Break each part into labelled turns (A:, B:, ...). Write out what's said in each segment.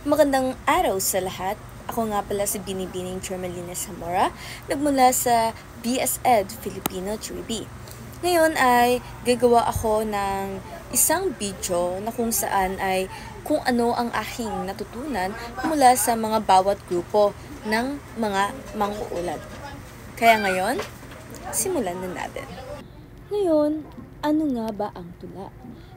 A: Magandang araw sa lahat. Ako nga pala si Binibining Germalina Zamora, nagmula sa BSED Filipino 3B. Ngayon ay gagawa ako ng isang video na kung saan ay kung ano ang aking natutunan mula sa mga bawat grupo ng mga manghuulat. Kaya ngayon, simulan na natin. Ngayon, ano nga ba ang tula?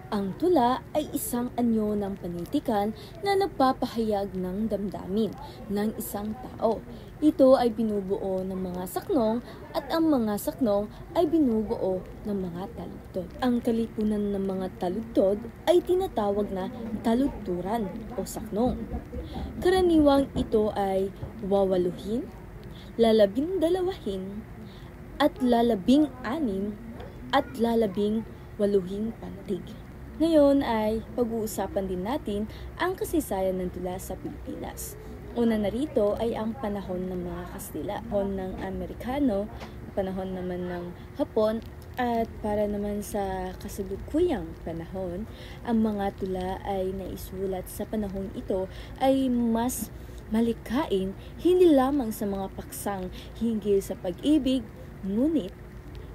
A: Ang tula ay isang anyo ng panitikan na nagpapahayag ng damdamin ng isang tao. Ito ay binubuo ng mga saknong at ang mga saknong ay binubuo ng mga taludtod. Ang kalipunan ng mga taludtod ay tinatawag na taludturan o saknong. Karaniwang ito ay wawaluhin, lalabindalawahin, at lalabing-anim at lalabing-waluhing pantig. Ngayon ay pag-uusapan din natin ang kasaysayan ng tula sa Pilipinas. Una na rito ay ang panahon ng mga Kastila, panahon ng Amerikano, panahon naman ng Hapon, at para naman sa kasalukuyang panahon, ang mga tula ay naisulat sa panahon ito ay mas malikhain hindi lamang sa mga paksang hinggil sa pag-ibig, ngunit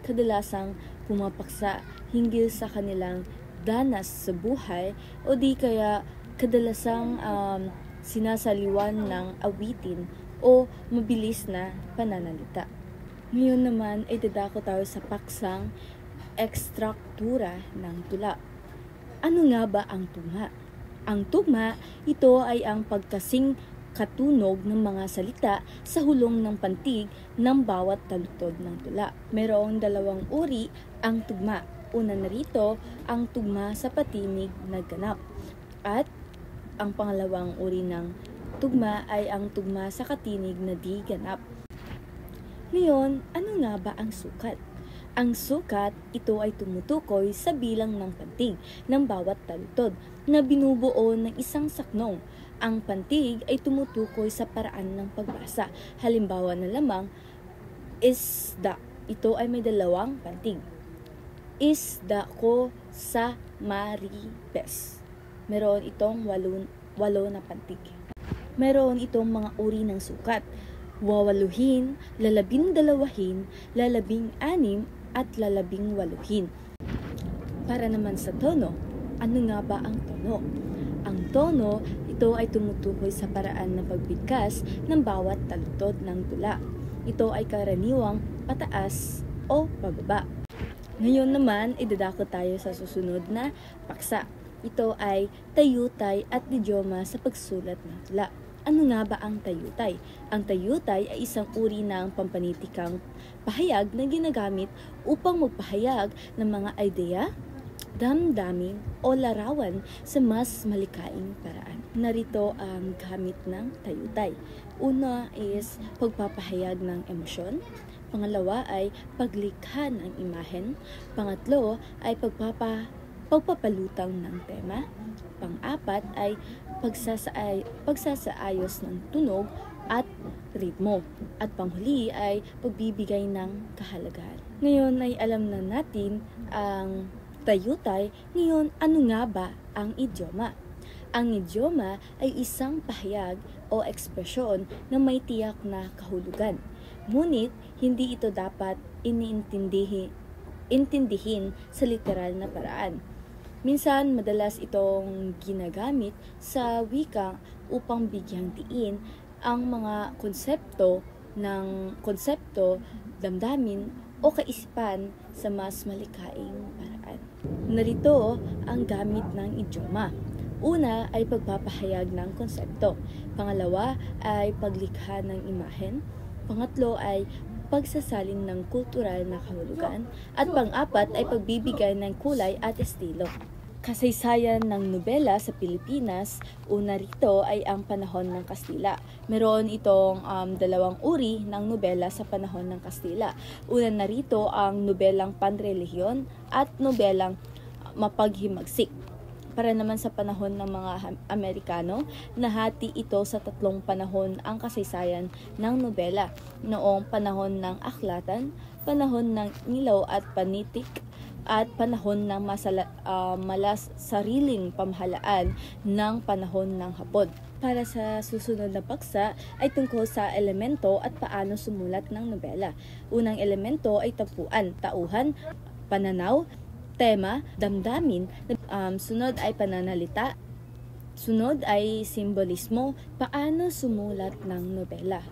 A: kadalasang pumapaksa hinggil sa kanilang danas sa buhay o di kaya kadalasang sinasaliwan ng awitin o mabilis na pananalita. Ngayon naman ay dadako tayo sa paksang ekstruktura ng tula. Ano nga ba ang tugma? Ang tugma, ito ay ang pagkasing katunog ng mga salita sa hulong ng pantig ng bawat taludtod ng tula. Mayroong dalawang uri ang tugma. Una na rito, ang tugma sa patinig na ganap. At ang pangalawang uri ng tugma ay ang tugma sa katinig na di ganap. Ngayon, ano nga ba ang sukat? Ang sukat, ito ay tumutukoy sa bilang ng pantig ng bawat taludtod na binubuo ng isang saknong. Ang pantig ay tumutukoy sa paraan ng pagbasa. Halimbawa na lamang, isda. Ito ay may dalawang pantig. Isda ko sa maribes. Meron itong walo na pantig. Meron itong mga uri ng sukat. Wawaluhin, lalabindalawahin, lalabing-anim, at lalabing-waluhin. Para naman sa tono, ano nga ba ang tono? Ang tono, ito ay tumutukoy sa paraan ng pagbigkas ng bawat taludtod ng tula. Ito ay karaniwang pataas o pababa. Ngayon naman, idadako tayo sa susunod na paksa. Ito ay tayutay at idioma sa pagsulat ng tula. Ano nga ba ang tayutay? Ang tayutay ay isang uri ng pampanitikang pahayag na ginagamit upang magpahayag ng mga ideya, damdamin o larawan sa mas malikaing paraan. Narito ang gamit ng tayutay. Una is pagpapahayag ng emosyon. Pangalawa ay paglikha ng imahen. Pangatlo ay pagpapalutang ng tema. Pang-apat ay pagsasaayos ng tunog at ritmo. At panghuli ay pagbibigay ng kahalagahan. Ngayon ay alam na natin ang tayutay. Ngayon, ano nga ba ang idioma? Ang idioma ay isang pahayag o ekspresyon na may tiyak na kahulugan. Ngunit, hindi ito dapat intindihin sa literal na paraan. Minsan, madalas itong ginagamit sa wika upang bigyang diin ang mga konsepto, damdamin o kaisipan sa mas malikhaing paraan. Narito ang gamit ng idioma. Una ay pagpapahayag ng konsepto. Pangalawa ay paglikha ng imahen. Pangatlo ay pagsasalin ng kultural na kahulugan. At pang-apat ay pagbibigay ng kulay at estilo. Kasaysayan ng nobela sa Pilipinas, una rito ay ang panahon ng Kastila. Meron itong dalawang uri ng nobela sa panahon ng Kastila. Una na rito ang nobelang panrelihiyon at nobelang mapaghimagsik. Para naman sa panahon ng mga Amerikano, nahati ito sa tatlong panahon ang kasaysayan ng nobela. Noong panahon ng aklatan, panahon ng ilaw at panitik, at panahon ng malas sariling pamahalaan ng panahon ng Hapon. Para sa susunod na paksa ay tungkol sa elemento at paano sumulat ng nobela. Unang elemento ay tapuan, tauhan, pananaw, tema, damdamin. Sunod ay pananalita. Sunod ay simbolismo, paano sumulat ng nobela.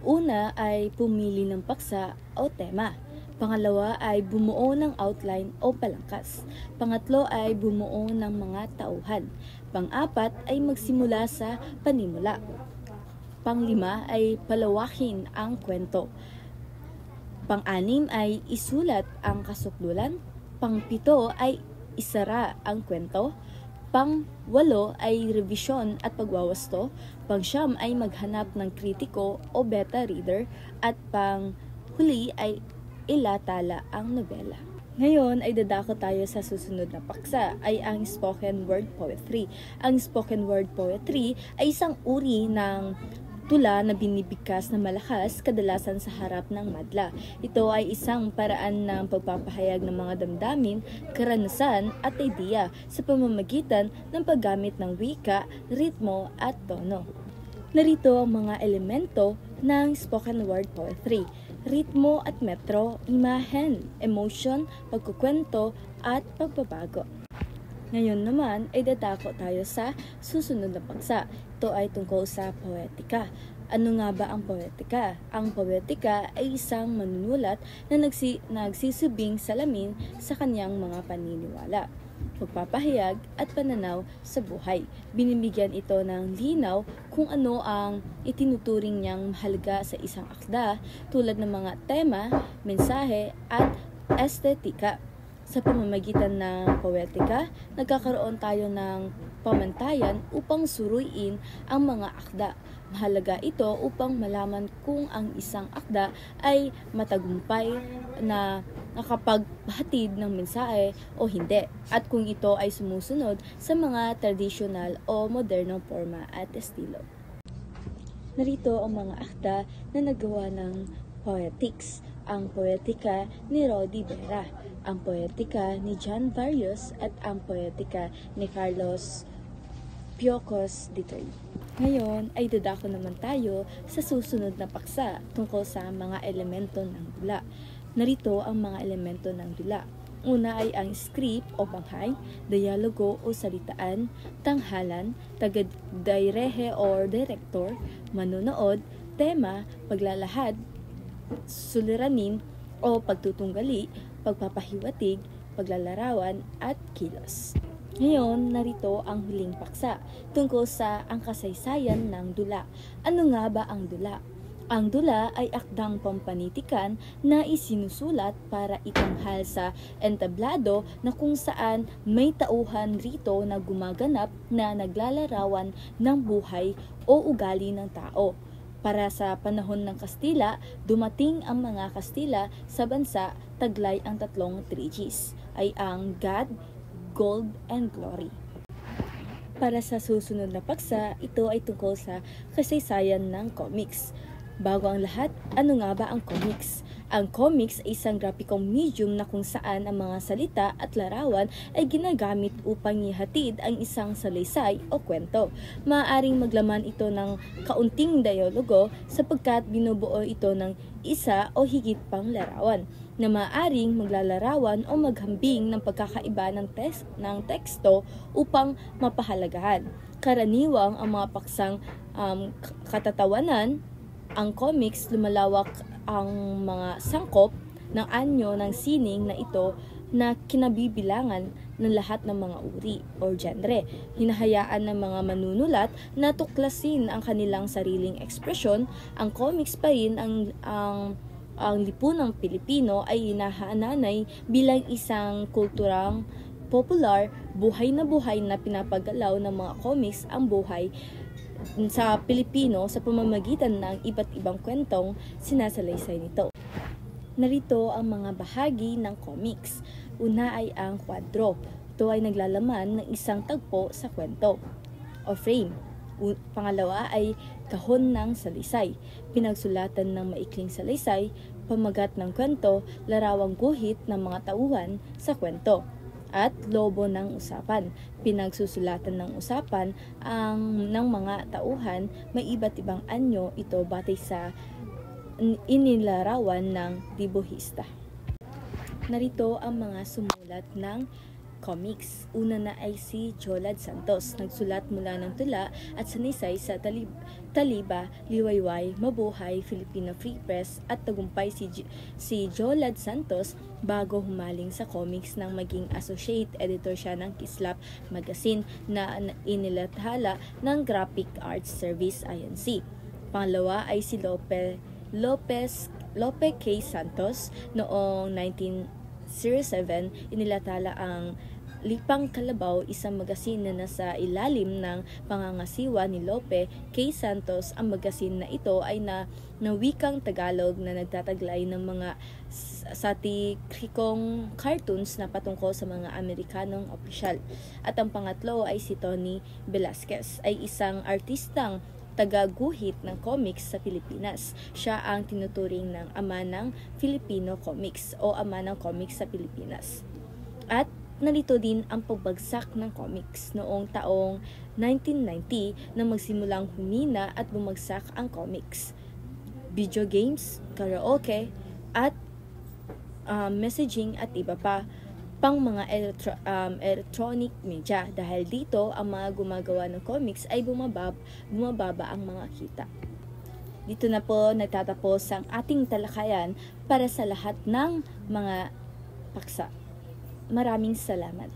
A: Una ay pumili ng paksa o tema. Pangalawa ay bumuo ng outline o palangkas. Pangatlo ay bumuo ng mga tauhan. Pang-apat ay magsimula sa panimula. Pang-lima ay palawakin ang kwento. Pang-anim ay isulat ang kasukdulan. Pang-pito ay isara ang kwento. Pang-walo ay revisyon at pagwawasto. Pang-siyam ay maghanap ng kritiko o beta reader. At pang-huli ay ilatala ang nobela. Ngayon ay dadako tayo sa susunod na paksa ay ang spoken word poetry. Ang spoken word poetry ay isang uri ng tula na binibigkas na malakas kadalasan sa harap ng madla. Ito ay isang paraan ng pagpapahayag ng mga damdamin, karanasan at ideya sa pamamagitan ng paggamit ng wika, ritmo at tono. Narito ang mga elemento ng spoken word poetry: ritmo at metro, imahen, emotion, pagkukwento at pagbabago. Ngayon naman ay dadako tayo sa susunod na paksa. Ito ay tungkol sa poetika. Ano nga ba ang poetika? Ang poetika ay isang manunulat na nagsisibing salamin sa kanyang mga paniniwala, pagpapahayag at pananaw sa buhay. Binibigyan ito ng linaw kung ano ang itinuturing niyang mahalaga sa isang akda tulad ng mga tema, mensahe at estetika. Sa pamamagitan ng poetika, nagkakaroon tayo ng pamantayan upang suruin ang mga akda. Mahalaga ito upang malaman kung ang isang akda ay matagumpay na nakapaghatid ng mensahe o hindi, at kung ito ay sumusunod sa mga tradisyonal o modernong forma at estilo. Narito ang mga akda na nagawa ng poetics. Ang poetika ni Rodi Vera, ang poetika ni John Varios at ang poetika ni Carlos Piocos III. Ngayon ay dadako naman tayo sa susunod na paksa tungkol sa mga elemento ng dula. Narito ang mga elemento ng dula. Una ay ang script o banghay, dialogo o salitaan, tanghalan, taga-direhe or director, manonood, tema, paglalahad, suliranin o pagtutunggali, pagpapahiwatig, paglalarawan at kilos. Ngayon, narito ang huling paksa tungkol sa ang kasaysayan ng dula. Ano nga ba ang dula? Ang dula ay akdang pampanitikan na isinusulat para itanghal sa entablado na kung saan may tauhan rito na gumaganap na naglalarawan ng buhay o ugali ng tao. Para sa panahon ng Kastila, dumating ang mga Kastila sa bansa, taglay ang tatlong 3Gs, ay ang God, Gold, and Glory. Para sa susunod na paksa, ito ay tungkol sa kasaysayan ng comics. Bago ang lahat, ano nga ba ang comics? Ang comics ay isang grapikong medium na kung saan ang mga salita at larawan ay ginagamit upang ihatid ang isang salaysay o kwento. Maaaring maglaman ito ng kaunting dialogo sapagkat binubuo ito ng isa o higit pang larawan na maaaring maglalarawan o maghambing ng pagkakaiba ng teksto upang mapahalagahan. Karaniwang ang mga paksang katatawanan. Ang comics, lumalawak ang mga sangkop ng anyo ng sining na ito na kinabibilangan ng lahat ng mga uri o genre. Hinahayaan ng mga manunulat na tuklasin ang kanilang sariling ekspresyon. Ang comics pa rin ang lipunang Pilipino ay hinahanay bilang isang kulturang popular, buhay na pinapagalaw ng mga comics ang buhay sa Pilipino sa pamamagitan ng iba't ibang kwentong sinasalaysay nito. Narito ang mga bahagi ng comics. Una ay ang kwadro. Ito ay naglalaman ng isang tagpo sa kwento o frame. Pangalawa ay kahon ng salaysay. Pinagsulatan ng maikling salaysay, pamagat ng kwento, larawang guhit ng mga tauhan sa kwento. At lobo ng usapan. Pinagsusulatan ng usapan ng mga tauhan, may iba't ibang anyo ito batay sa inilarawan ng dibuhista. Narito ang mga sumulat ng comics. Una na ay si Jolad Santos. Nagsulat mula ng tula at sanisay sa Taliba, Liwayway, Mabuhay, Filipino Free Press at tagumpay si Jolad Santos bago humaling sa comics nang maging associate editor siya ng Kislap Magazine na inilathala ng Graphic Arts Service INC. Pangalawa ay si Lope K. Santos. Noong 1907, inilathala ang Lipang Kalabaw, isang magasin na nasa ilalim ng pangangasiwa ni Lope K. Santos. Ang magasin na ito ay na wikang Tagalog na nagtataglay ng mga satirikong cartoons na patungkol sa mga Amerikanong opisyal. At ang pangatlo ay si Tony Velasquez, ay isang artistang tagaguhit ng comics sa Pilipinas. Siya ang tinuturing ng ama ng Filipino comics o ama ng comics sa Pilipinas. At narito din ang pagbagsak ng comics noong taong 1990 na magsimulang humina at bumagsak ang comics. Video games, karaoke, at messaging at iba pa pang mga electronic media. Dahil dito, ang mga gumagawa ng comics ay bumababa ang mga kita. Dito na po nagtatapos ang ating talakayan para sa lahat ng mga paksa. Maraming salamat.